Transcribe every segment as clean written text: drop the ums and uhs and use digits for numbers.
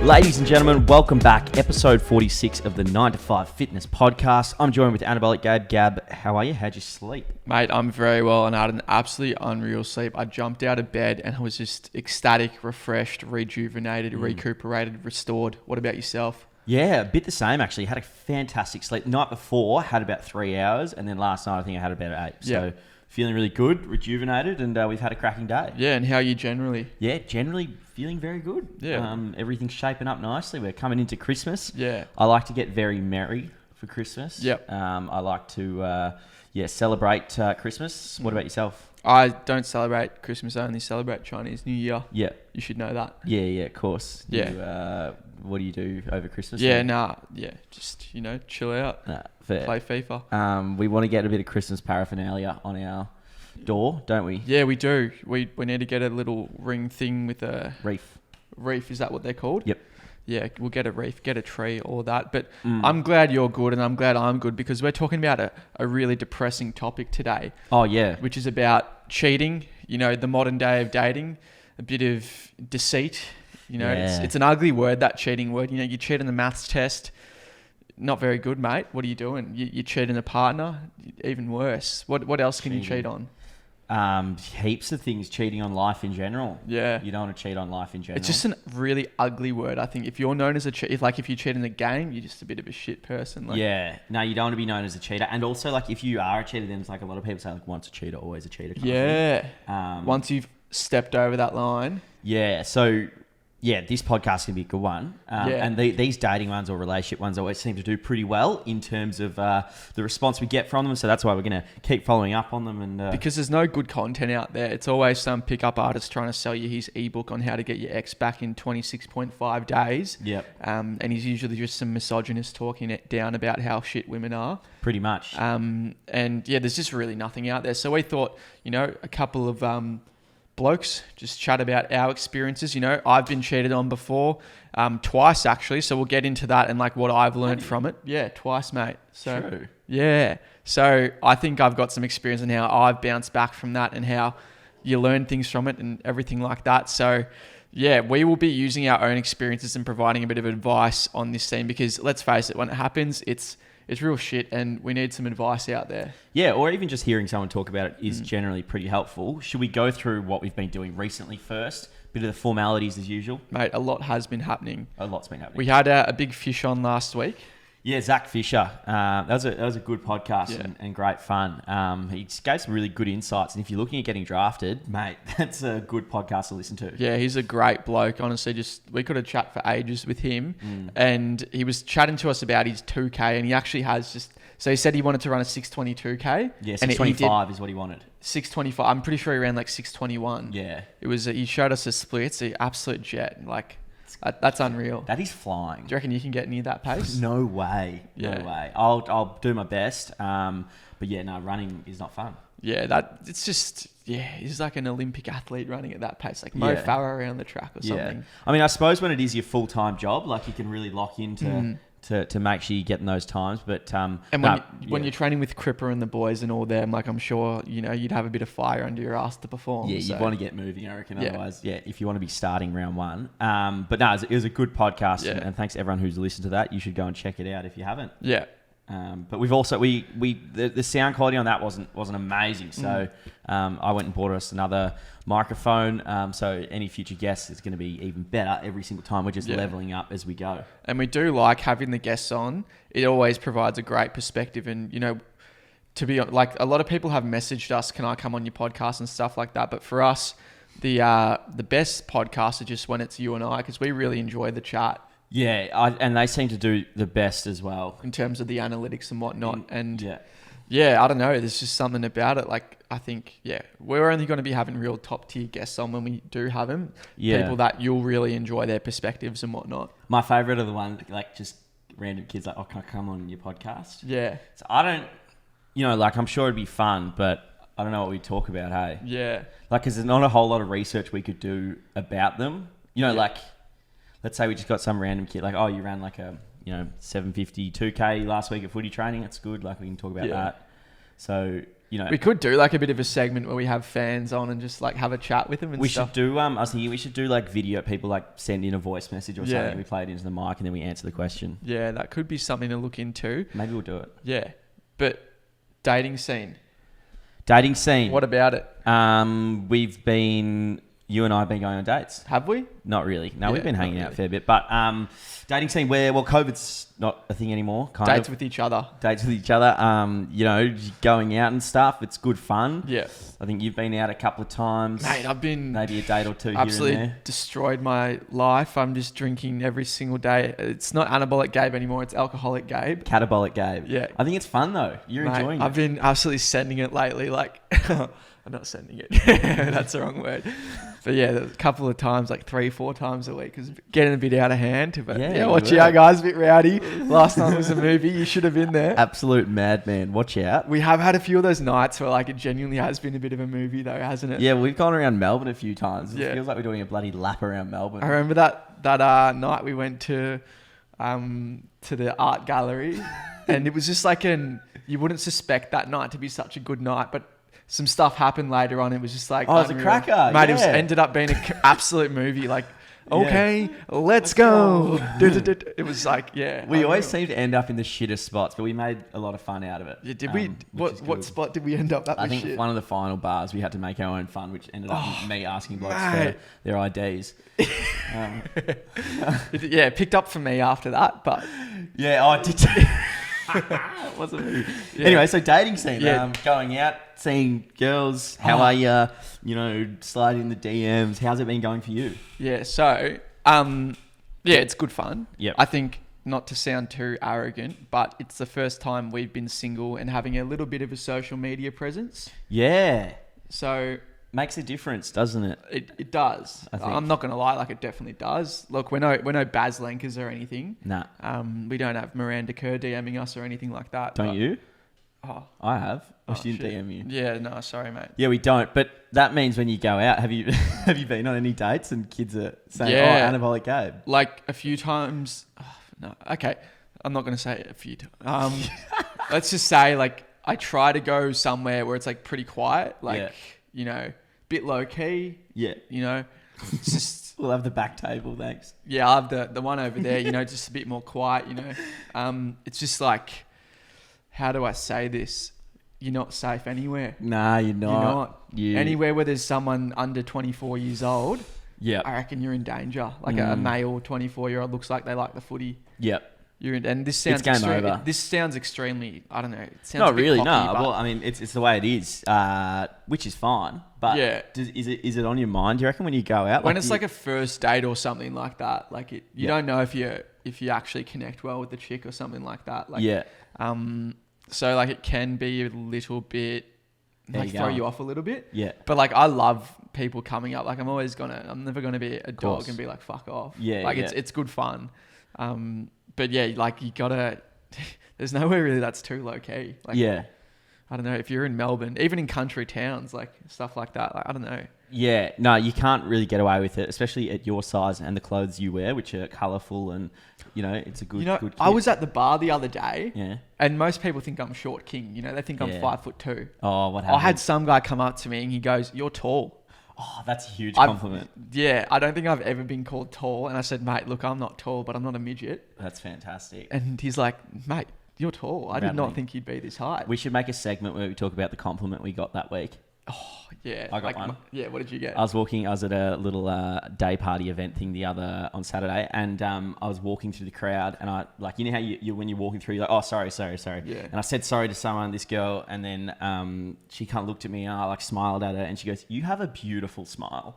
Ladies and gentlemen, welcome back. Episode 46 of the 9 to 5 Fitness Podcast. I'm joined with Anabolic Gab. Gab, how are you? How'd you sleep? Mate, I'm very well and I had an absolutely unreal sleep. I jumped out of bed and I was just ecstatic, refreshed, rejuvenated, recuperated, restored. What about yourself? Yeah, a bit the same actually. Had a fantastic sleep. Night before, had about 3 hours, and then last night I think I had about 8. So feeling really good, rejuvenated, and we've had a cracking day. Yeah, and how are you generally? Yeah, generally feeling very good. Yeah. Everything's shaping up nicely. We're coming into Christmas. Yeah. I like to get very merry for Christmas. Yep. I like to celebrate Christmas. What about yourself? I don't celebrate Christmas, I only celebrate Chinese New Year. Yeah. You should know that. Yeah, of course. Yeah. What do you do over Christmas? Just, chill out, fair. play FIFA. We want to get a bit of Christmas paraphernalia on our door, don't we? Yeah, we do. We need to get a little ring thing with a... Reef, is that what they're called? Yep. Yeah, we'll get a reef, get a tree, all that. But I'm glad you're good and I'm glad I'm good because we're talking about a really depressing topic today. Oh, yeah. Which is about cheating, the modern day of dating, a bit of deceit. It's an ugly word, that cheating word. You cheat on the maths test. Not very good, mate. What are you doing? You cheat on a partner? Even worse. What else can you cheat on? Heaps of things. Cheating on life in general. Yeah. You don't want to cheat on life in general. It's just a really ugly word. I think if you're known as a cheat, if you cheat in the game, you're just a bit of a shit person. Yeah. No, you don't want to be known as a cheater. And also, if you are a cheater, then it's a lot of people say, once a cheater, always a cheater. Once you've stepped over that line. Yeah. So... yeah, this podcast can be a good one. And these dating ones or relationship ones always seem to do pretty well in terms of the response we get from them. So that's why we're going to keep following up on them. And because there's no good content out there. It's always some pickup artist trying to sell you his ebook on how to get your ex back in 26.5 days. Yep. And he's usually just some misogynist talking it down about how shit women are. Pretty much. There's just really nothing out there. So we thought, a couple of... blokes just chat about our experiences. I've been cheated on before, twice actually. So we'll get into that and what I've learned from it. Yeah, twice, mate. So true. Yeah. So I think I've got some experience in how I've bounced back from that and how you learn things from it and everything like that. So yeah, we will be using our own experiences and providing a bit of advice on this thing because let's face it, when it happens, it's real shit and we need some advice out there. Yeah, or even just hearing someone talk about it is generally pretty helpful. Should we go through what we've been doing recently first? Bit of the formalities as usual. Mate, a lot has been happening. A lot's been happening. We had a big fish on last week. Yeah, Zach Fisher. That was a good podcast and great fun. He gave some really good insights. And if you're looking at getting drafted, mate, that's a good podcast to listen to. Yeah, he's a great bloke. Honestly, we could have chat for ages with him. And he was chatting to us about his 2K and he actually has so he said he wanted to run a 622K. Yeah, 625 is what he wanted. 625. I'm pretty sure he ran 621. Yeah. It was, he showed us a split. It's an absolute jet. That's unreal. That is flying. Do you reckon you can get near that pace? No way. No way. I'll do my best. But yeah, no, running is not fun. Yeah, he's like an Olympic athlete running at that pace, like Mo Farah around the track or something. I mean, I suppose when it is your full-time job, you can really lock into to make sure you get in those times. But when you're training with Cripper and the boys and all them, I'm sure you'd have a bit of fire under your ass to perform. Yeah, you'd want to get moving, I reckon. Otherwise, if you want to be starting round one. But no, it was a good podcast, and thanks to everyone who's listened to that. You should go and check it out if you haven't. Yeah. But we've also the sound quality on that wasn't amazing, so I went and bought us another microphone. So any future guests is going to be even better every single time. We're just leveling up as we go. And we do like having the guests on. It always provides a great perspective, and to be a lot of people have messaged us, can I come on your podcast and stuff like that. But for us, the best podcasts are just when it's you and I, because we really enjoy the chat. Yeah, and they seem to do the best as well. In terms of the analytics and whatnot. I don't know. There's just something about it. I think, we're only going to be having real top tier guests on when we do have them. Yeah. People that you'll really enjoy their perspectives and whatnot. My favourite are the ones, just random kids can I come on your podcast? Yeah. So I don't, I'm sure it'd be fun, but I don't know what we talk about, hey? Yeah. Because there's not a whole lot of research we could do about them. Let's say we just got some random kid, you ran a 750 2K last week at footy training. That's good. We can talk about that. So you know, We could do like a bit of a segment where we have fans on and just like have a chat with them and we stuff. should do. I was thinking we should do like video. People like send in a voice message or Yeah. something. We play it into the mic and then we answer the question. Yeah, that could be something to look into. Maybe we'll do it. Yeah. But dating scene. Dating scene. What about it? You and I have been going on dates. Have we? Not really. No, Yeah, we've been not hanging out really. a fair bit. But dating scene where, well, COVID's not a thing anymore. Dates with each other. Dates with each other. You know, going out and stuff. It's good fun. Yeah. I think you've been out a couple of times. Mate, I've been Maybe a date or two absolutely here and there. destroyed my life. I'm just drinking every single day. It's not anabolic Gabe anymore. It's alcoholic Gabe. Catabolic Gabe. Yeah. I think it's fun though. You're Mate, enjoying I've it. been absolutely sending it lately. Like, I'm not sending it. That's the wrong word. But yeah, a couple of times, like 3-4 times a week. It's getting a bit out of hand. But Yeah, yeah, watch you out, were. guys. A bit rowdy. Last night was a movie. You should have been there. Absolute madman. Watch out. We have had a few of those nights where like it genuinely has been a bit of a movie though, hasn't it? Yeah, we've gone around Melbourne a few times. It Yeah. feels like we're doing a bloody lap around Melbourne. I remember that night we went to the art gallery, and it was just like you wouldn't suspect that night to be such a good night, but some stuff happened later on. It was just like, Oh, it was a unreal. cracker, Mate. It was, yeah. ended up being an absolute movie. Like, okay, let's go. It was like, yeah. We always unreal. seem to end up in the shittest spots, but we made a lot of fun out of it. Yeah, did we? Which is What good. spot did we end up at? I with think shit? one of the final bars we had to make our own fun, which ended up with me asking blokes mate. for their IDs. Yeah, it picked up for me after that, but Yeah, I did. It wasn't me. Yeah. Anyway, so dating scene. Yeah. Going out, seeing girls. How are you? You know, sliding in the DMs. How's it been going for you? yeah. So, yeah, it's good fun. Yep. I think, not to sound too arrogant, but it's the first time we've been single and having a little bit of a social media presence. Yeah. So Makes a difference, doesn't it? it does. I think. I'm not going to lie, like it definitely does. Look, we're no Baz Lenkers or anything. Nah. We don't have Miranda Kerr DMing us or anything like that. Don't but- you? Oh, I have. I oh, didn't shit. DM you. Yeah, no, sorry, mate. Yeah, we don't. But that means when you go out, have you have you been on any dates and kids are saying, Yeah. "Oh, anabolic Gabe"? Like a few times. No, okay. I'm not going to say it a few times. Let's just say, like, I try to go somewhere where it's like pretty quiet, like, Yeah. you know, bit low key, Yeah, you know, it's just, we'll have the back table. Thanks. yeah, I have the one over there, you know, just a bit more quiet, you know. It's just like, how do I say this? You're not safe anywhere. Nah, you're not. You're not. You- Anywhere where there's someone under 24 years old, Yeah. I reckon you're in danger. Like a male 24-year-old looks like they like the footy. Yep. You're in, and this sounds game over. This sounds extremely. I don't know. It sounds Not a bit really. cocky, No. but Well, I mean, it's the way it is, which is fine. But Yeah. is it on your mind? Do you reckon when you go out? when it's like a first date or something like that, like you Yeah. don't know if you actually connect well with the chick or something like that. Like, yeah. So like it can be a little bit There like you throw go. you off a little bit. Yeah. But like I love people coming up. Like I'm never gonna be a course. dog and be like fuck off. Yeah, Like yeah. it's good fun. But yeah, like you gotta. There's nowhere really that's too low key. Like, Yeah. I don't know if you're in Melbourne, even in country towns, like stuff like that. Like I don't know. Yeah, no, you can't really get away with it, especially at your size and the clothes you wear, which are colourful and, you know, it's a good, You know, good I kit. was at the bar the other day, Yeah. and most people think I'm short king. You know, they think I'm Yeah. 5'2". Oh, what I happened? had some guy come up to me and he goes, "You're tall." Oh, that's a huge I've- compliment. Yeah, I don't think I've ever been called tall. And I said, "Mate, look, I'm not tall, but I'm not a midget." That's fantastic. And he's like, "Mate, you're tall. I did not Rattling. think you'd be this height." We should make a segment where we talk about the compliment we got that week. Yeah, I got one. Yeah, what did you get? I was at a little day party event thing on Saturday, and I was walking through the crowd, and I like, you know how you when you're walking through, you're like, oh, sorry. Yeah. And I said sorry to someone, this girl, and then she kind of looked at me, and I like smiled at her, and she goes, "You have a beautiful smile."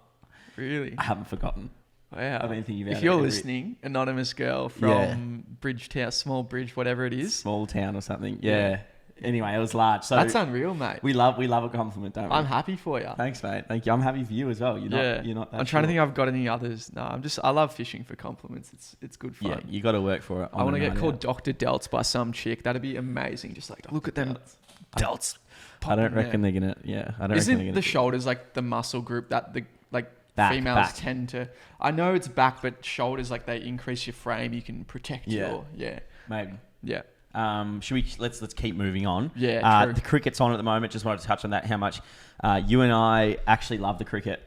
Really? I haven't forgotten. Wow. I've been thinking about if it you're every- listening, anonymous girl from Yeah. Bridgetown, small bridge, whatever it is. Small town or something. Yeah. Anyway, it was large. So That's unreal, mate. we love a compliment, don't we? I'm happy for you. Thanks, mate. Thank you. I'm happy for you as well. You're not that I'm trying to short. think I've got any others. No, I love fishing for compliments. It's good fun. Yeah, you got to work for it. I want to get called out. Dr. Delts by some chick. That'd be amazing. Just like, look at them delts. I don't popping reckon there. they're gonna. Yeah, I don't reckon they're Isn't gonna. the shoulders like the muscle group that the like Back, females back. tend to? I know it's back, but shoulders like they increase your frame. You can protect Yeah. your Maybe. yeah. Should we let's keep moving on. Yeah, true. The cricket's on at the moment. Just wanted to touch on that. How much you and I actually love the cricket.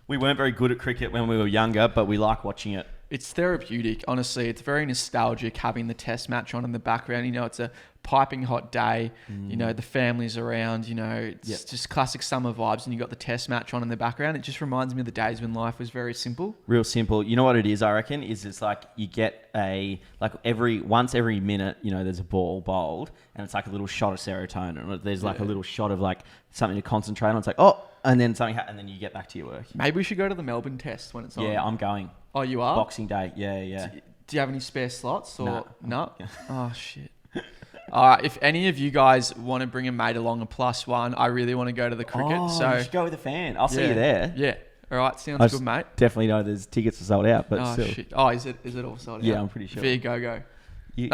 We weren't very good at cricket when we were younger, but we like watching it. It's therapeutic, honestly. It's very nostalgic having the test match on in the background. You know, it's a piping hot day. You know, the family's around. You know, it's just classic summer vibes, and you got the test match on in the background. It just reminds me of the days when life was very simple. Real simple. You know what it is, I reckon, is it's like you get once every minute, you know, there's a ball bowled, and it's like a little shot of serotonin. Or there's like a little shot of like something to concentrate on. It's like, oh, and then something and then you get back to your work. Maybe we should go to the Melbourne test when it's on. Yeah, I'm going. Oh, you are? Boxing Day. Yeah. Do you have any spare slots? Or no? Yeah. Oh, shit. All right. If any of you guys want to bring a mate along, a +1, I really want to go to the cricket. You should go with a fan. I'll see you there. Yeah. All right. Sounds good, mate. Definitely know there's tickets are sold out, but still. Shit. Oh, is it all sold out? Yeah, I'm pretty sure. Go.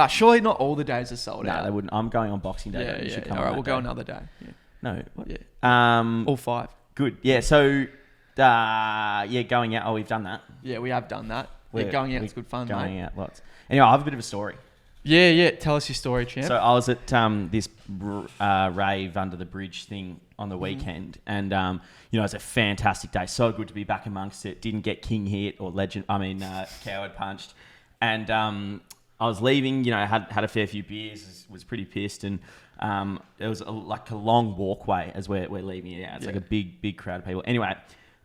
Surely not all the days are sold out. No, they wouldn't. I'm going on Boxing Day. Yeah. All right. We'll go another day. Yeah. No. What? Yeah. All 5. Good. Yeah. So, going out. Oh, we've done that. Yeah, we have done that. Going out is good fun, going mate. out lots. Anyway, I have a bit of a story. Yeah. Tell us your story, champ. So I was at this rave under the bridge thing on the weekend, and you know, it's a fantastic day. So good to be back amongst it. Didn't get king hit or coward punched, and I was leaving. You know, had a fair few beers. Was pretty pissed, and there was a long walkway as we're leaving it out. It's like a big crowd of people. Anyway.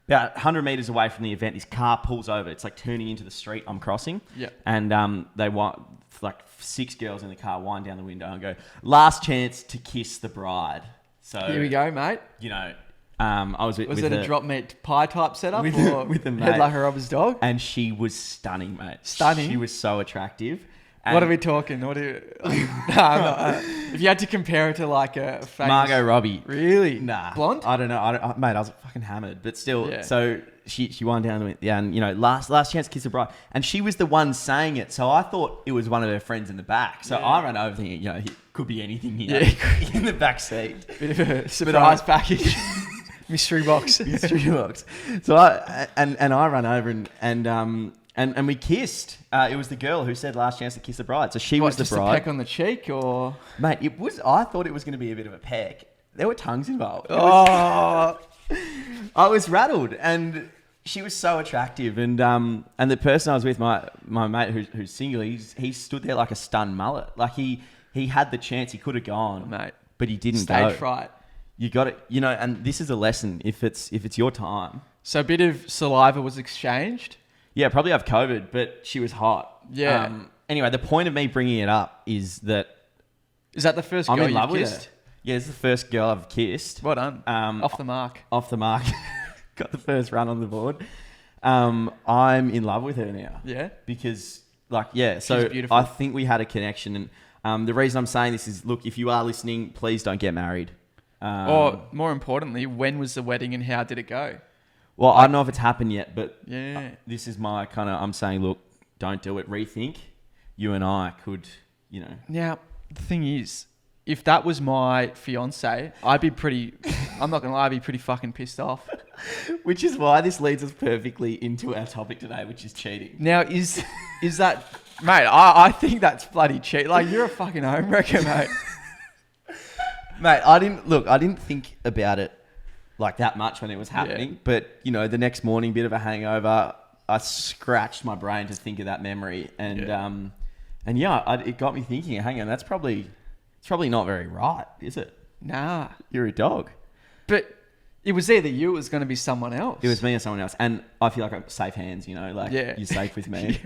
About 100 metres away from the event, this car pulls over. It's like turning into the street I'm crossing. Yeah. And they want like 6 girls in the car wind down the window and go, "Last chance to kiss the bride." So here we go, mate. You know, I was with it a drop meat pie type setup with a mate, head like a robber's dog? And she was stunning, mate. Stunning. She was so attractive. What are we talking? What are you? If you had to compare it to like a famous... Margot Robbie. Really? Nah. Blonde? I don't know. Mate, I was fucking hammered. But still, Yeah. So she wound down and, you know, last chance to kiss the bride. And she was the one saying it. So I thought it was one of her friends in the back. So I ran over thinking, you know, it could be anything here in the back seat. Bit of a surprise package. Mystery box. So I ran over and we kissed. It was the girl who said last chance to kiss the bride. So she was the bride. Just a peck on the cheek, or mate, it was. I thought it was going to be a bit of a peck. There were tongues involved. I was rattled, and she was so attractive. And the person I was with, my mate who's single, he stood there like a stunned mullet. Like he had the chance, he could have gone, mate, but he didn't. Stage fright. You got it. You know, and this is a lesson. If it's your time. So a bit of saliva was exchanged. Yeah, probably have COVID, but she was hot. Yeah. Anyway, the point of me bringing it up is that... Is that the first girl I'm in love you've with kissed? her. Yeah, it's the first girl I've kissed. Well done. Off the mark. Off the mark. Got the first run on the board. I'm in love with her now. Yeah? Because, so she's beautiful. I think we had a connection. And the reason I'm saying this is, look, if you are listening, please don't get married. Or, more importantly, when was the wedding and how did it go? Well, I don't know if it's happened yet, but this is my kind of... I'm saying, look, don't do it. Rethink. You and I could, you know... Now, the thing is, if that was my fiance, I'd be pretty... I'm not going to lie, I'd be pretty fucking pissed off. Which is why this leads us perfectly into our topic today, which is cheating. Now, is that... Mate, I think that's bloody cheat. Like, you're a fucking homewrecker, mate. Mate, I didn't think about it like that much when it was happening, but you know, the next morning, bit of a hangover, I scratched my brain to think of that memory, and it got me thinking. Hang on, it's probably not very right, is it? Nah, you're a dog. But it was either you, or it was going to be someone else. It was me or someone else, and I feel like I'm safe hands. You know, like you're safe with me.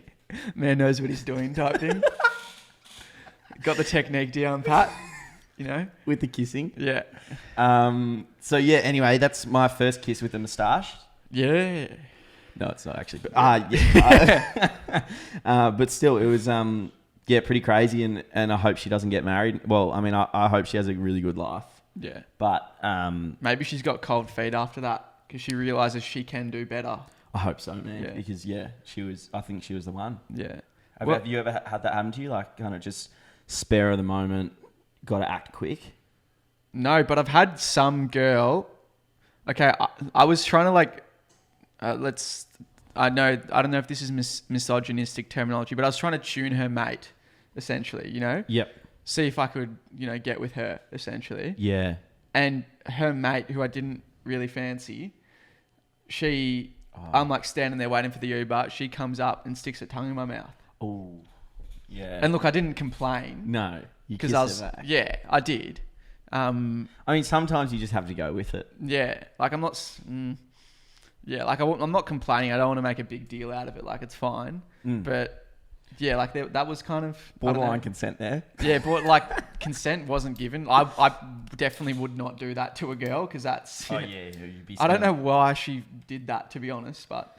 Man knows what he's doing, type thing. Got the technique down, Pat. You know, with the kissing. Yeah. So anyway, that's my first kiss with the moustache. Yeah. No, it's not actually. But but still, it was pretty crazy, and I hope she doesn't get married. Well, I mean, I hope she has a really good life. Yeah. But maybe she's got cold feet after that because she realizes she can do better. I hope so, man. Yeah. Because she was. I think she was the one. Yeah. Have you ever had that happen to you? Like, kind of just spare of the moment. Got to act quick? No, but I've had some girl... Okay, I was trying to I don't know if this is misogynistic terminology, but I was trying to tune her mate, essentially, you know? Yep. see if I could, get with her essentially. Yeah. And her mate, who I didn't really fancy, I'm like standing there waiting for the Uber. She comes up and sticks her tongue in my mouth. Oh, yeah. And look, I didn't complain. No, because I did. I mean, sometimes you just have to go with it. Yeah, like I'm not. I'm not complaining. I don't want to make a big deal out of it. Like it's fine, but yeah, like that was kind of borderline consent there. Yeah, but like consent wasn't given. I definitely would not do that to a girl because that's. You'd be. I don't know why she did that, to be honest, but.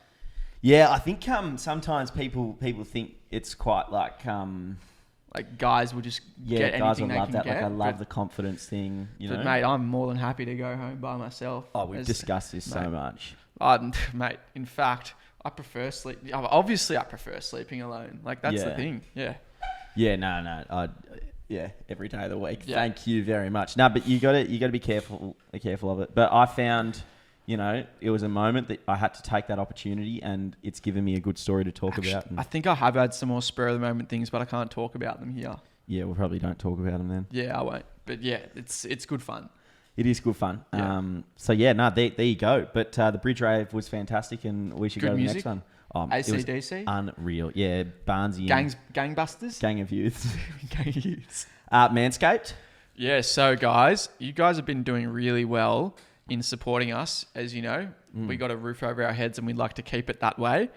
Yeah, I think sometimes people think it's quite like guys will just get anything they can get. Like I love the confidence thing, But mate, I'm more than happy to go home by myself. Oh, we've discussed this so much. Mate, in fact, I prefer obviously I prefer sleeping alone. Like that's the thing. Yeah. Yeah, no. Every day of the week. Yeah. Thank you very much. No, but you got to be careful of it. But I found, it was a moment that I had to take that opportunity, and it's given me a good story to talk about. I think I have had some more spur of the moment things, but I can't talk about them here. Yeah, we probably don't talk about them then. Yeah, I won't. But yeah, it's good fun. It is good fun. Yeah. There you go. But the Bridge Rave was fantastic, and we should go to the next one. AC/DC? Unreal. Yeah, Barnesy. Gangbusters? Gang of Youths. Gang of Youths. Manscaped. Yeah, so guys, you guys have been doing really well in supporting us. As you know, we got a roof over our heads and we'd like to keep it that way.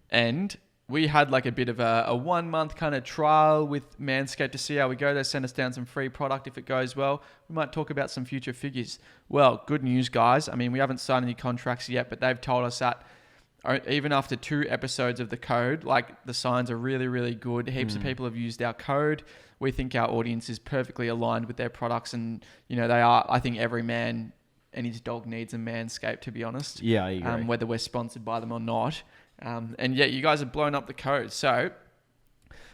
And we had like a bit of a 1 month kind of trial with Manscaped to see how we go. They sent us down some free product. If it goes well, we might talk about some future figures. Well, good news, guys. I mean, we haven't signed any contracts yet, but they've told us that even after 2 episodes of the code, like the signs are really, really good. Heaps of people have used our code. We think our audience is perfectly aligned with their products, and they are. I think every man and his dog needs a Manscaped, to be honest. Yeah, I agree. Whether we're sponsored by them or not. And yet you guys have blown up the code. So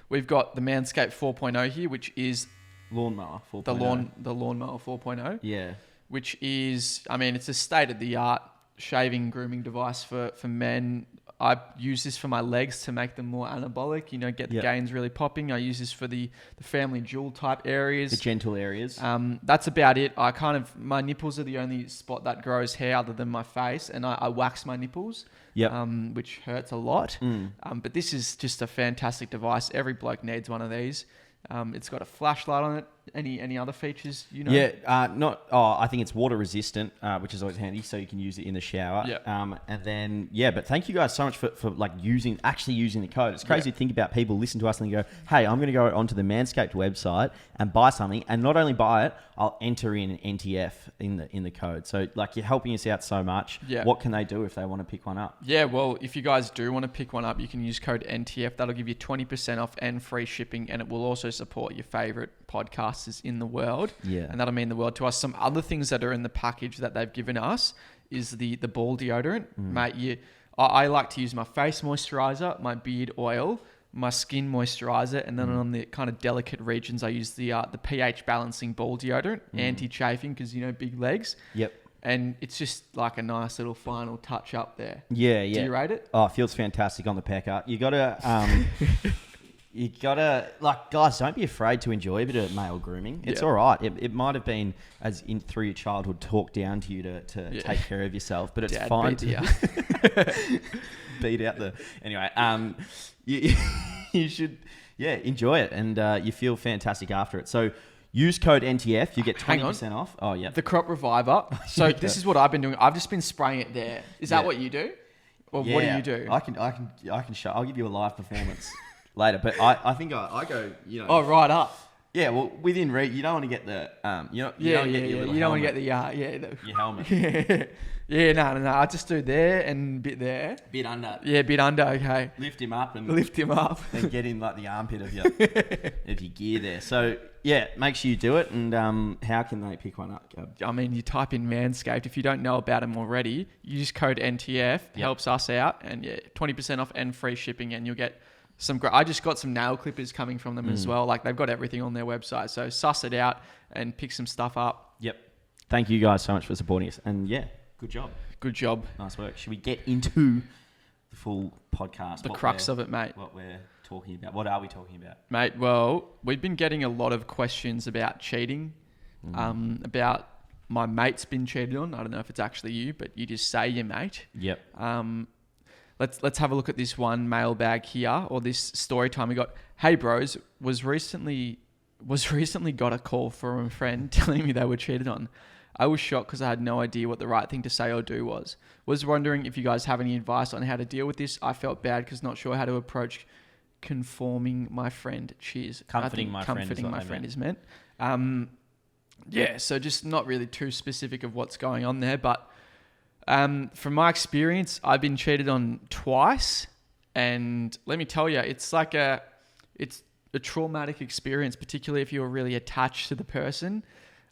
we've got the Manscaped 4.0 here, which is Lawnmower 4.0. The Lawnmower 4.0. Yeah. Which is, it's a state-of-the-art shaving grooming device for men. I use this for my legs to make them more anabolic, get the gains really popping. I use this for the family jewel type areas. The gentle areas. That's about it. My nipples are the only spot that grows hair other than my face, and I wax my nipples, which hurts a lot. But this is just a fantastic device. Every bloke needs one of these. It's got a flashlight on it. Any other features, Yeah, I think it's water resistant, which is always handy, so you can use it in the shower. Yeah. And then, but thank you guys so much for like actually using the code. It's crazy to think about people listen to us and they go, hey, I'm going to go onto the Manscaped website and buy something, and not only buy it, I'll enter in an NTF in the code. So like you're helping us out so much. Yeah. What can they do if they want to pick one up? Yeah, well, if you guys do want to pick one up, you can use code NTF. That'll give you 20% off and free shipping, and it will also support your favorite podcasters in the world. Yeah. And that'll mean the world to us. Some other things that are in the package that they've given us is the ball deodorant. Mate, I like to use my face moisturizer, my beard oil, my skin moisturizer, and then on the kind of delicate regions, I use the pH balancing ball deodorant, anti-chafing, because big legs. Yep. And it's just like a nice little final touch up there. Yeah. Do you rate it? Oh, it feels fantastic on the pecker. You gotta guys, don't be afraid to enjoy a bit of male grooming. It's all right. It might have been through your childhood talked down to you to take care of yourself, but it's Dad fine beat to beat out the anyway. You should enjoy it, and you feel fantastic after it. So use code NTF, you get 20% off. Oh yeah, the crop reviver. So this is what I've been doing. I've just been spraying it there. Is that what you do, or what do you do? I can show. I'll give you a live performance. Later, but I think I go, Oh, right up. Yeah, well, within reach, you don't want to get the, you don't want to get the, your helmet. No. I just do there and bit there. Bit under. Yeah, bit under, okay. Lift him up. And get in like the armpit of your gear there. So, make sure you do it. And how can they pick one up, Gab? I mean, you type in Manscaped. If you don't know about them already, use code NTF. Helps us out. And 20% off and free shipping, and you'll get I just got some nail clippers coming from them as well. Like they've got everything on their website. So suss it out and pick some stuff up. Yep. Thank you guys so much for supporting us. And good job. Good job. Nice work. Should we get into the full podcast. The crux of it, mate. What we're talking about. What are we talking about? Mate, well, we've been getting a lot of questions about cheating, about my mate's been cheated on. I don't know if it's actually you, but you just say your mate. Yep. Let's have a look at this one mailbag here, or this story time we got. Hey bros, was recently got a call from a friend telling me they were cheated on. I was shocked because I had no idea what the right thing to say or do was. Was wondering if you guys have any advice on how to deal with this. I felt bad because not sure how to approach conforming my friend. Cheers. Comforting my friend is meant. Yeah, so just not really too specific of what's going on there, but from my experience, I've been cheated on twice, and let me tell you, it's a traumatic experience, particularly if you're really attached to the person.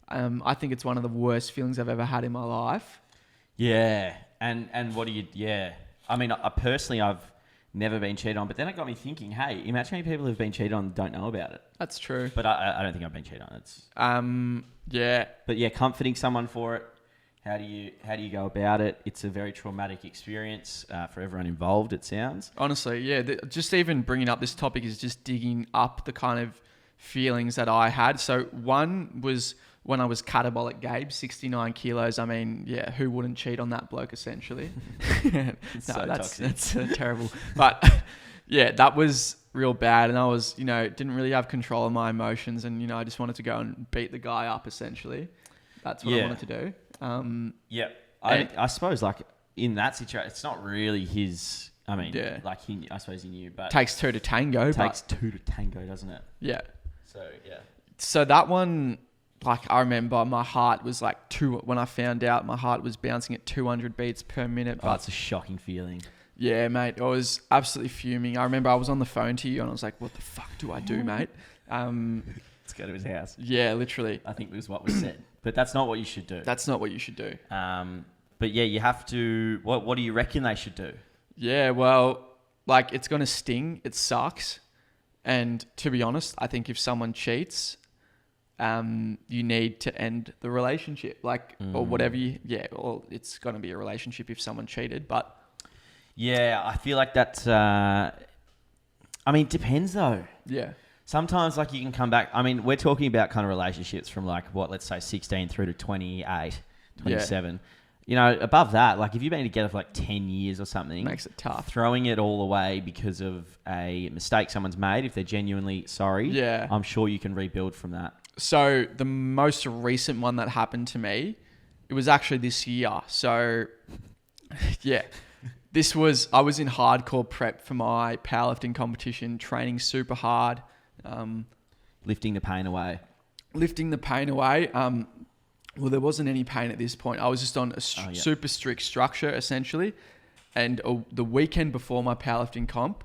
I think it's one of the worst feelings I've ever had in my life. Yeah, and what do you? Yeah, I mean, personally, I've never been cheated on, but then it got me thinking. Hey, imagine how many people have been cheated on and don't know about it. That's true. But I don't think I've been cheated on. It's yeah. But yeah, comforting someone for it. How do you go about it? It's a very traumatic experience for everyone involved. It sounds. Honestly, yeah. Just even bringing up this topic is just digging up the kind of feelings that I had. So one was when I was catabolic Gabe, 69 kilos. I mean, yeah, who wouldn't cheat on that bloke essentially? That's terrible. But yeah, that was real bad. And I was, didn't really have control of my emotions. And, I just wanted to go and beat the guy up essentially. That's what I wanted to do. I suppose like in that situation, it's not really his. I mean, I suppose he knew, but takes two to tango. Takes two to tango, doesn't it? Yeah. So yeah. So that one, like I remember, my heart was like when I found out, my heart was bouncing at 200 beats per minute. But it's a shocking feeling. Yeah, mate. I was absolutely fuming. I remember I was on the phone to you and I was like, "What the fuck do I do, mate?" Let's go to his house. Yeah, literally. I think it was what was said. But that's not what you should do. That's not what you should do. But yeah, you have to... What do you reckon they should do? Yeah, well, like it's going to sting. It sucks. And to be honest, I think if someone cheats, you need to end the relationship. Or whatever or it's going to be a relationship if someone cheated. But... Yeah, I feel like that's... I mean, it depends though. Yeah. Sometimes, like, you can come back. I mean, we're talking about kind of relationships from, like, let's say 16 through to 28, 27. Yeah. Above that, like, if you've been together for, like, 10 years or something... Makes it tough. Throwing it all away because of a mistake someone's made, if they're genuinely sorry, I'm sure you can rebuild from that. So, the most recent one that happened to me, it was actually this year. So, yeah. I was in hardcore prep for my powerlifting competition, training super hard. Lifting the pain away. Well, there wasn't any pain at this point. I was just on a super strict structure, essentially. And the weekend before my powerlifting comp,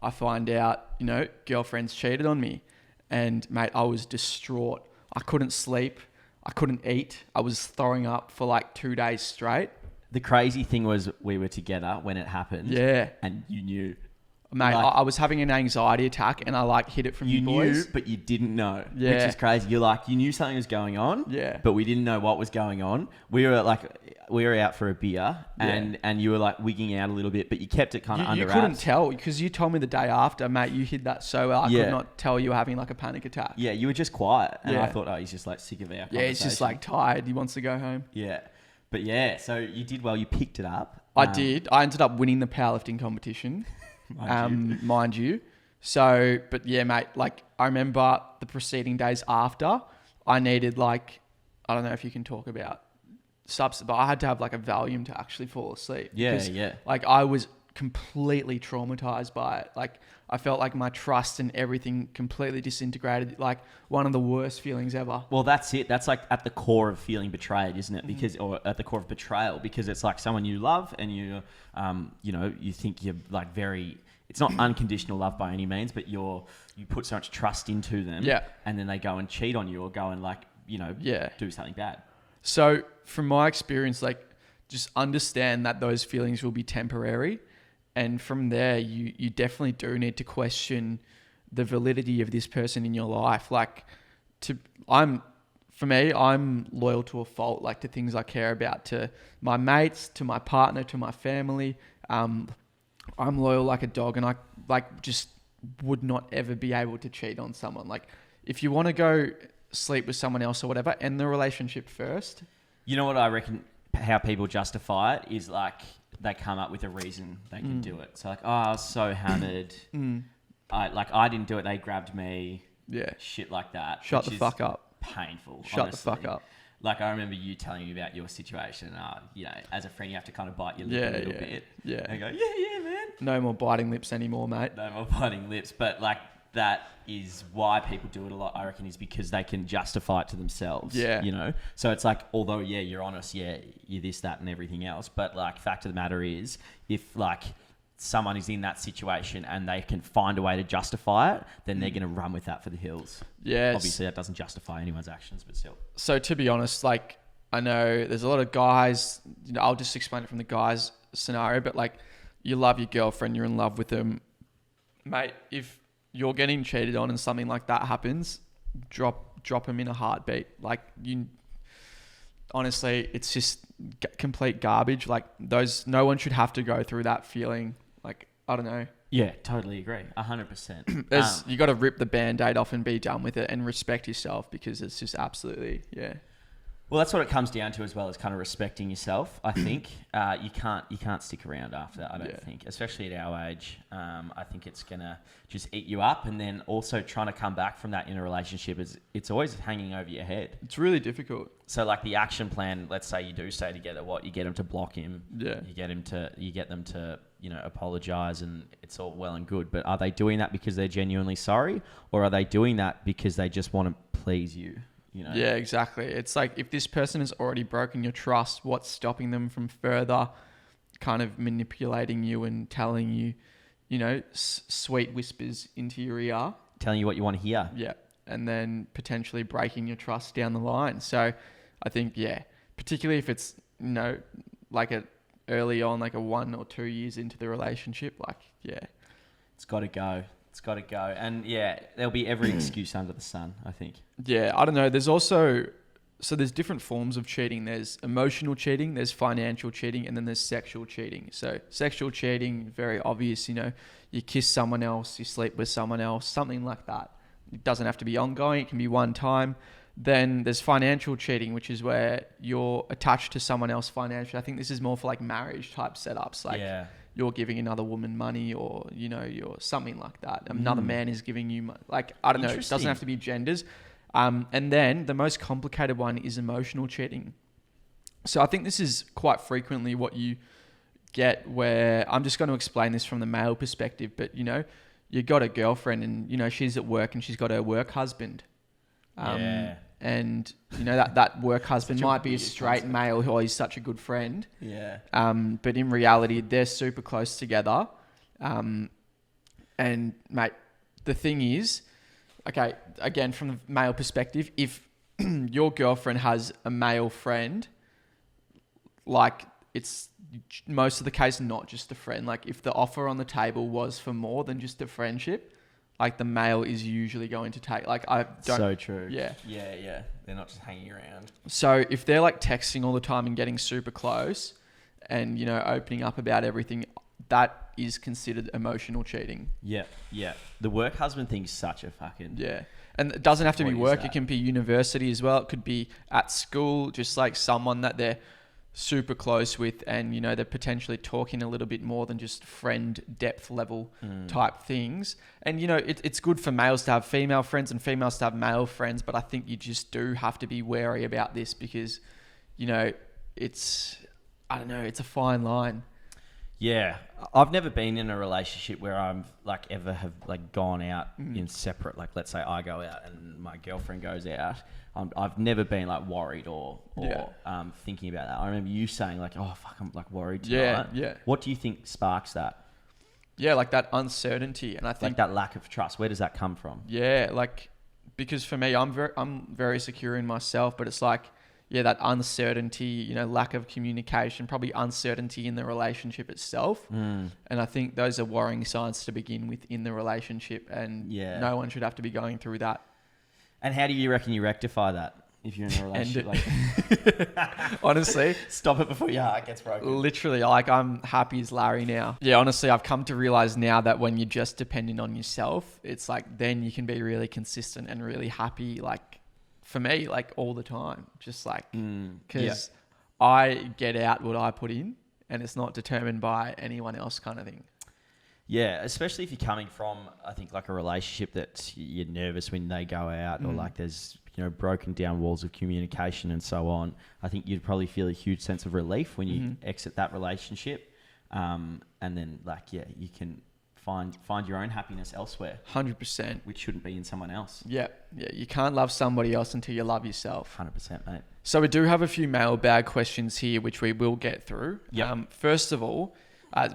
I find out, girlfriend's cheated on me. And, mate, I was distraught. I couldn't sleep. I couldn't eat. I was throwing up for like 2 days straight. The crazy thing was we were together when it happened. Yeah. And you knew. Mate, I was having an anxiety attack and I hid it from you boys. You knew, but you didn't know, yeah. Which is crazy. You knew something was going on, yeah, but we didn't know what was going on. We were out for a beer and you were wigging out a little bit, but you kept it kind of under wraps. You couldn't tell because you told me the day after, mate, you hid that so well. I could not tell you were having a panic attack. Yeah, you were just quiet and I thought, he's just sick of our conversation. Yeah, he's just tired. He wants to go home. Yeah. But yeah, so you did well. You picked it up. I did. I ended up winning the powerlifting competition. Mind you. So, but yeah, mate, I remember the preceding days after I needed I don't know if you can talk about substance, but I had to have a Valium to actually fall asleep. Yeah. I was completely traumatized by it. I felt like my trust and everything completely disintegrated. One of the worst feelings ever. Well, that's it. That's at the core of feeling betrayed, isn't it? Because, or at the core of betrayal, because it's someone you love and you think you're very, it's not unconditional love by any means, but you put so much trust into them. Yeah. And then they go and cheat on you or go and do something bad. So from my experience, just understand that those feelings will be temporary. And from there, you definitely do need to question the validity of this person in your life. I'm loyal to a fault, to things I care about, to my mates, to my partner, to my family. I'm loyal like a dog, and I like just would not ever be able to cheat on someone. Like, if you want to go sleep with someone else or whatever, end the relationship first. You know what I reckon? How people justify it is like they come up with a reason they can do it. So like, oh, I was so hammered. I didn't do it. They grabbed me. Yeah. Shit like that. Shut the fuck up. Painful. Shut honestly. the fuck up. Like, I remember you telling me about your situation. You know, as a friend, you have to kind of bite your lip a little bit. Yeah. And go, yeah, man. No more biting lips anymore, mate. No more biting lips. But like, that is why people do it a lot, I reckon, is because they can justify it to themselves. Yeah. You know? So it's like, although, yeah, you're honest, yeah, you're this, that, and everything else. But like, fact of the matter is, if like someone is in that situation and they can find a way to justify it, then they're going to run with that for the hills. Yeah. Obviously, that doesn't justify anyone's actions, but still. So to be honest, like, I know there's a lot of guys, you know, I'll just explain it from the guys' scenario, but like, you love your girlfriend, you're in love with them. Mate, if you're getting cheated on and something like that happens, drop them in a heartbeat. Like, you, honestly, it's just complete garbage. Like, no one should have to go through that feeling. Like, I don't know. Yeah, totally agree. 100%. You got to rip the Band-Aid off and be done with it and respect yourself, because it's just absolutely, yeah. Well, that's what it comes down to as well, is kind of respecting yourself. I think you can't stick around after that. I don't think, especially at our age. I think it's gonna just eat you up, and then also trying to come back from that in a relationship it's always hanging over your head. It's really difficult. So like the action plan, let's say you do stay together, you get him to block him. Yeah. You get them to apologize, and it's all well and good. But are they doing that because they're genuinely sorry, or are they doing that because they just want to please you? You know? Yeah, exactly. It's like, if this person has already broken your trust, what's stopping them from further kind of manipulating you and telling you, you know, sweet whispers into your ear? Telling you what you want to hear. Yeah. And then potentially breaking your trust down the line. So I think, particularly if it's, you know, like early on, like a 1 or 2 years into the relationship, like, it's got to go. It's got to go. And there'll be every excuse under the sun, I think. Yeah, I don't know. There's also, so there's different forms of cheating. There's emotional cheating, there's financial cheating, and then there's sexual cheating. So sexual cheating, very obvious, you know, you kiss someone else, you sleep with someone else, something like that. It doesn't have to be ongoing. It can be one time. Then there's financial cheating, which is where you're attached to someone else financially. I think this is more for like marriage type setups. Like, you're giving another woman money, or, you know, you're something like that. Another man is giving you money. Like, I don't know. It doesn't have to be genders. And then the most complicated one is emotional cheating. So I think this is quite frequently what you get, where I'm just going to explain this from the male perspective, but, you know, you got a girlfriend and, you know, she's at work and she's got her work husband. And, you know, that work husband might be a straight male, or he's such a good friend. Yeah. But in reality, they're super close together. And, mate, the thing is, okay, again, from the male perspective, if your girlfriend has a male friend, like, it's most of the case not just a friend. Like, if the offer on the table was for more than just a friendship, like, the male is usually going to take, like, I don't... So true. Yeah. Yeah. They're not just hanging around. So if they're like texting all the time and getting super close and, you know, opening up about everything, that is considered emotional cheating. Yeah. The work husband thing's such a fucking... Yeah. And it doesn't have to be work. That? It can be university as well. It could be at school, just like someone that they're super close with, and, you know, they're potentially talking a little bit more than just friend depth level type things. And, you know, it's good for males to have female friends and females to have male friends, but I think you just do have to be wary about this, because, you know, it's a fine line. Yeah. I've never been in a relationship where I'm like ever have like gone out in separate, like, let's say I go out and my girlfriend goes out. I've never been like worried or thinking about that. I remember you saying like, oh fuck, I'm like worried tonight. Yeah. What do you think sparks that? Yeah, like that uncertainty. And I think like that lack of trust, where does that come from? Yeah, like, because for me, I'm very secure in myself, but it's like, that uncertainty, you know, lack of communication, probably uncertainty in the relationship itself. And I think those are worrying signs to begin with in the relationship, and no one should have to be going through that. And how do you reckon you rectify that? if you're in a relationship. Honestly, stop it before your heart gets broken. literally, like I'm happy as Larry now. Yeah, honestly, I've come to realize now that when you're just depending on yourself, it's like then you can be really consistent and really happy. Like for me, like all the time, just like because I get out what I put in, and it's not determined by anyone else, kind of thing. Yeah, especially if you're coming from, I think, like a relationship that you're nervous when they go out, or like there's, broken down walls of communication and so on. I think you'd probably feel a huge sense of relief when you exit that relationship. And then you can find your own happiness elsewhere. 100%. Which shouldn't be in someone else. Yeah. You can't love somebody else until you love yourself. 100%, mate. So we do have a few mailbag questions here, which we will get through. Yep. First of all,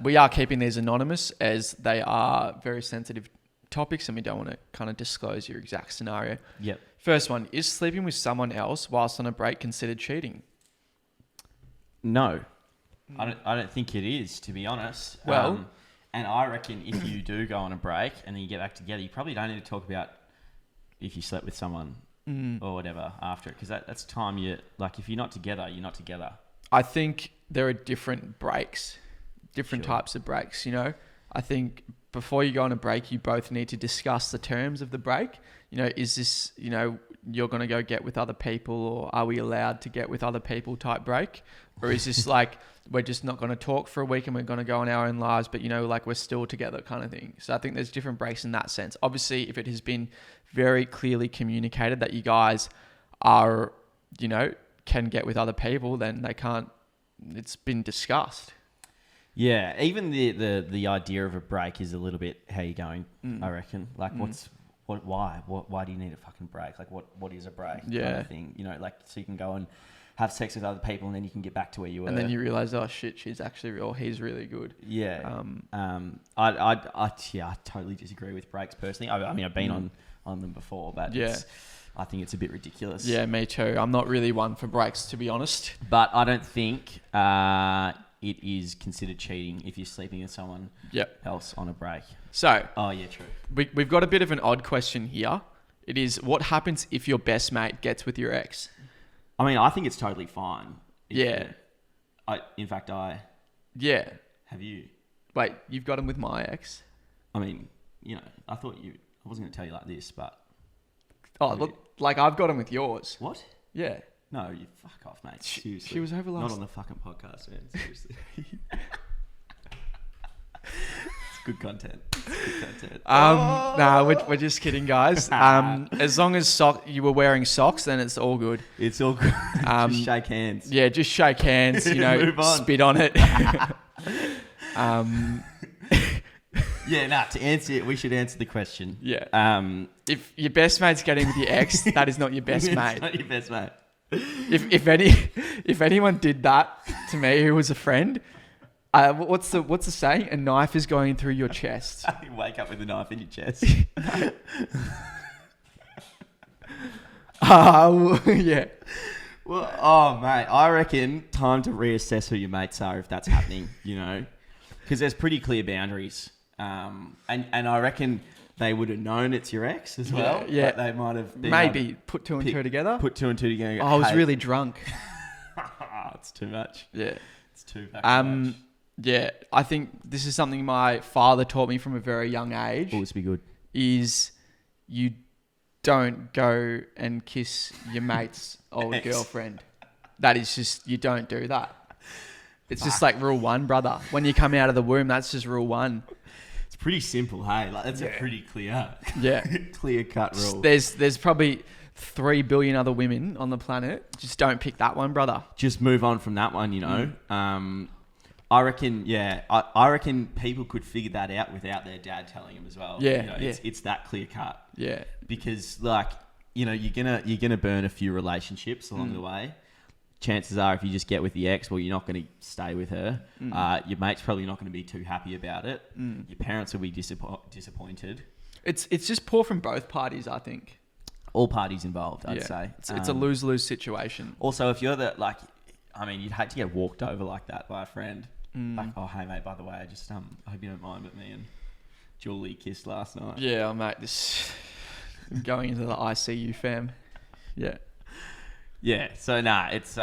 we are keeping these anonymous as they are very sensitive topics and we don't want to kind of disclose your exact scenario. Yep. First one, is sleeping with someone else whilst on a break considered cheating? No. I don't think it is, to be honest. Well... and I reckon if you do go on a break and then you get back together, you probably don't need to talk about if you slept with someone or whatever after it. Because that's time if you're not together, you're not together. I think there are different breaks. Different types of breaks, I think before you go on a break, you both need to discuss the terms of the break. Is this, you're going to go get with other people, or are we allowed to get with other people type break? Or is this like, we're just not going to talk for a week and we're going to go on our own lives, but we're still together kind of thing. So I think there's different breaks in that sense. Obviously, if it has been very clearly communicated that you guys are, can get with other people, then they can't, it's been discussed. Yeah, even the idea of a break is a little bit how you going. I reckon. Like, why do you need a fucking break? Like, what is a break? Yeah, kind of thing. So you can go and have sex with other people, and then you can get back to where you were. And then you realize, oh shit, she's actually he's really good. Yeah. I totally disagree with breaks personally. I've been on them before, but I think it's a bit ridiculous. Yeah, me too. I'm not really one for breaks, to be honest. But I don't think it is considered cheating if you're sleeping with someone else on a break. So, oh yeah, true. We've got a bit of an odd question here. It is, what happens if your best mate gets with your ex? I think it's totally fine. Yeah. In fact, Yeah. Have you? Wait, you've got him with my ex? I thought I wasn't going to tell you like this, but... Oh, look, like I've got him with yours. What? Yeah. No, you fuck off, mate. Seriously. She was over last... Not on the fucking podcast, man. Seriously. It's good content. Nah, we're just kidding, guys. As long as you were wearing socks, then it's all good. It's all good. Just shake hands. Yeah, just shake hands, Move on. Spit on it. To answer it, we should answer the question. Yeah. If your best mate's getting with your ex, that is not your best mate. It's not your best mate. If anyone did that to me who was a friend, what's the saying? A knife is going through your chest. You wake up with a knife in your chest. Yeah. Well, mate, I reckon time to reassess who your mates are if that's happening, because there's pretty clear boundaries. And I reckon they would have known it's your ex as well. Yeah. They might have maybe put two and two together. Put two and two together. I was really drunk. It's too much. Yeah. It's too much. Yeah, I think this is something my father taught me from a very young age. Oh, this be good. Is you don't go and kiss your mate's old girlfriend. That is just, you don't do that. It's just like rule one, brother. When you come out of the womb, that's just rule one. It's pretty simple, hey? Like, that's a pretty clear, clear cut rule. There's probably 3 billion other women on the planet. Just don't pick that one, brother. Just move on from that one, I reckon, I reckon people could figure that out without their dad telling them as well. Yeah, It's that clear cut. Yeah. Because you're gonna burn a few relationships along the way. Chances are, if you just get with the ex, well, you're not going to stay with her. Your mate's probably not going to be too happy about it. Your parents will be disappointed. It's just poor from both parties, I think. All parties involved, I'd say. It's a lose-lose situation. Also, if you're you'd hate to get walked over like that by a friend. Like, oh, hey, mate, by the way, I just, I hope you don't mind, but me and Julie kissed last night. Yeah, mate, this going into the ICU, fam. Yeah. Yeah. So it's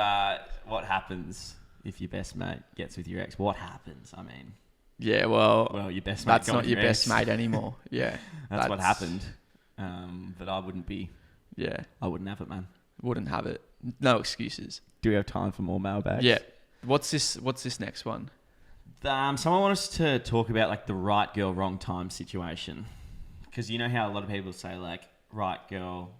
what happens if your best mate gets with your ex? What happens? I mean. Yeah, well, your best mate. That's not your best mate anymore. Yeah, that's what happened. But I wouldn't be. Yeah, I wouldn't have it, man. Wouldn't have it. No excuses. Do we have time for more mailbags? Yeah. What's this next one? Someone wanted us to talk about like the right girl, wrong time situation, because you know how a lot of people say like right girl,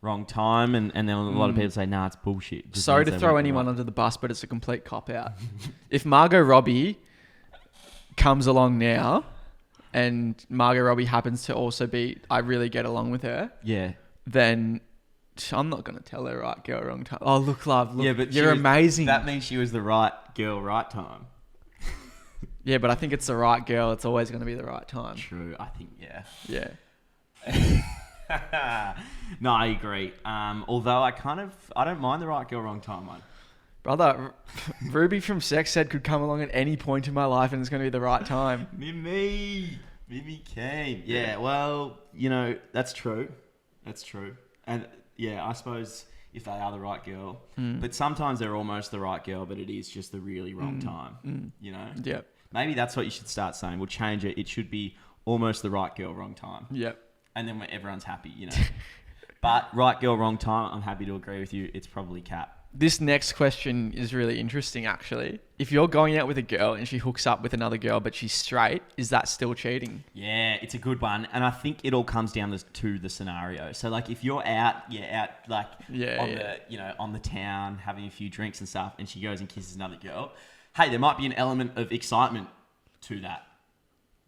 wrong time, and then a lot of people say nah, it's bullshit. Just Sorry to throw anyone under the bus, but it's a complete cop out. If Margot Robbie comes along now, and Margot Robbie happens to also be, I really get along with her. Yeah. Then I'm not going to tell her right girl, wrong time. Oh, look, love, look, yeah, but you're amazing. That means she was the right girl, right time. Yeah, but I think it's the right girl. It's always going to be the right time. True. I think, yeah. Yeah. No, I agree. Although I don't mind the right girl, wrong time one. Brother, Ruby from Sex Ed could come along at any point in my life and it's going to be the right time. Mimi came. Yeah, well, that's true. That's true. And yeah, I suppose if they are the right girl, but sometimes they're almost the right girl, but it is just the really wrong time, Yeah. Maybe that's what you should start saying. We'll change it. It should be almost the right girl, wrong time. Yep. And then when everyone's happy, But right girl, wrong time, I'm happy to agree with you. It's probably Cap. This next question is really interesting, actually. If you're going out with a girl and she hooks up with another girl, but she's straight, is that still cheating? Yeah, it's a good one. And I think it all comes down to the scenario. So, like, if you're out like, on the town, having a few drinks and stuff, and she goes and kisses another girl, hey, there might be an element of excitement to that.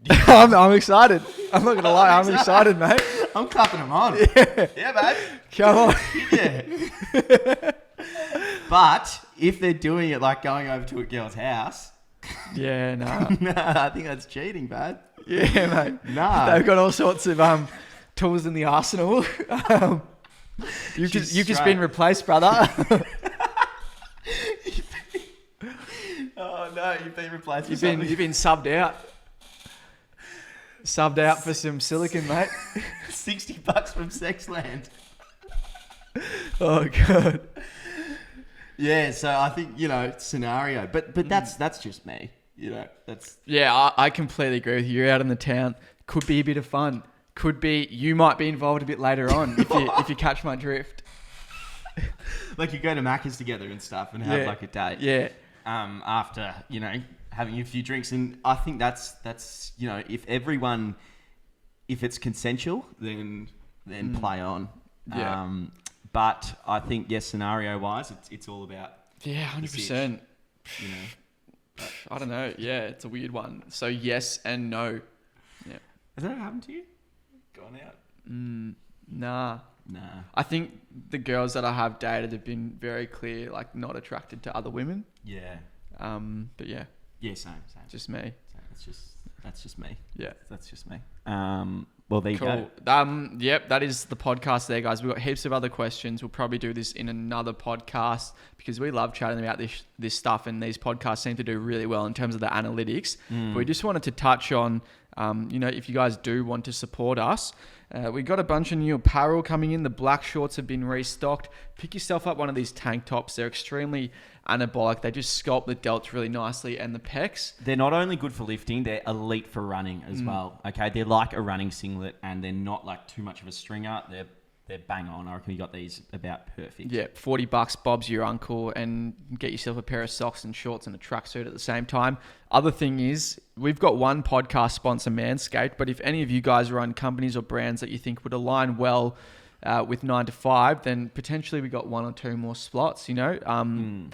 I'm excited. I'm not going to lie. I'm excited, mate. I'm clapping them on. Yeah, babe. Come on. Yeah. But if they're doing it like going over to a girl's house... Yeah, nah. Nah, I think that's cheating, bad. Yeah, mate. Nah. They've got all sorts of tools in the arsenal. You've just been replaced, brother. Oh, no, you've been replaced. You've been subbed out. Subbed out for some silicon, mate. $60 from Sexland. Oh, God. Yeah, so I think, scenario. But that's just me. That's... Yeah, I completely agree with you. You're out in the town. Could be a bit of fun. Could be you might be involved a bit later on if you catch my drift. Like you go to Macca's together and stuff and have like a date. Yeah. After, having a few drinks. And I think that's if it's consensual, then play on. Yeah. But I think, scenario wise, it's all about 100%. I don't know. Yeah, it's a weird one. So yes and no. Yeah. Has that ever happened to you? Gone out? Nah. I think the girls that I have dated have been very clear, like not attracted to other women. Yeah. But yeah. Yeah, same. Just me. That's just me. Yeah. That's just me. Well, there you go. Yep, that is the podcast there, guys. We've got heaps of other questions. We'll probably do this in another podcast because we love chatting about this stuff, and these podcasts seem to do really well in terms of the analytics. But we just wanted to touch on, if you guys do want to support us, we got a bunch of new apparel coming in. The black shorts have been restocked. Pick yourself up one of these tank tops. They're extremely anabolic. They just sculpt the delts really nicely and the pecs. They're not only good for lifting, they're elite for running as well. Okay, they're like a running singlet, and they're not like too much of a stringer. They're bang on. I reckon you got these about perfect. Yeah, $40, Bob's your uncle, and get yourself a pair of socks and shorts and a tracksuit at the same time. Other thing is, we've got one podcast sponsor, Manscaped, but if any of you guys run companies or brands that you think would align well with 9 to 5, then potentially we got one or two more slots. The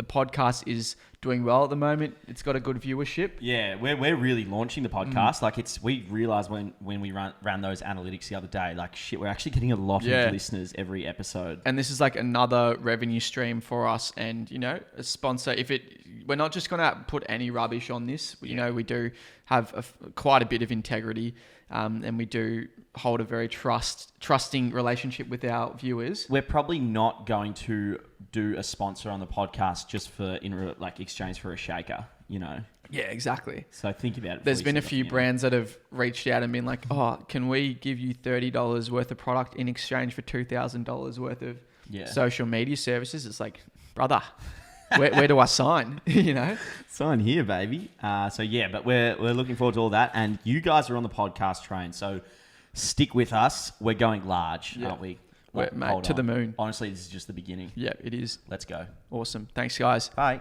podcast is doing well at the moment. It's got a good viewership. Yeah, we're really launching the podcast. We realized when we ran those analytics the other day, we're actually getting a lot of listeners every episode. And this is like another revenue stream for us, and a sponsor. We're not just going to put any rubbish on this. We do have quite a bit of integrity, and we do hold a very trusting relationship with our viewers. We're probably not going to do a sponsor on the podcast just for exchange for a shaker, Yeah, exactly. So think about it. There's been a few brands that have reached out and been like, "Oh, can we give you $30 worth of product in exchange for $2,000 worth of social media services. It's like, brother, where do I sign? You know, sign here, baby. But we're looking forward to all that, and you guys are on the podcast train, so stick with us. We're going large, aren't we? Mate, to the moon. Honestly, this is just the beginning. Yeah, it is. Let's go. Awesome. Thanks, guys. Bye.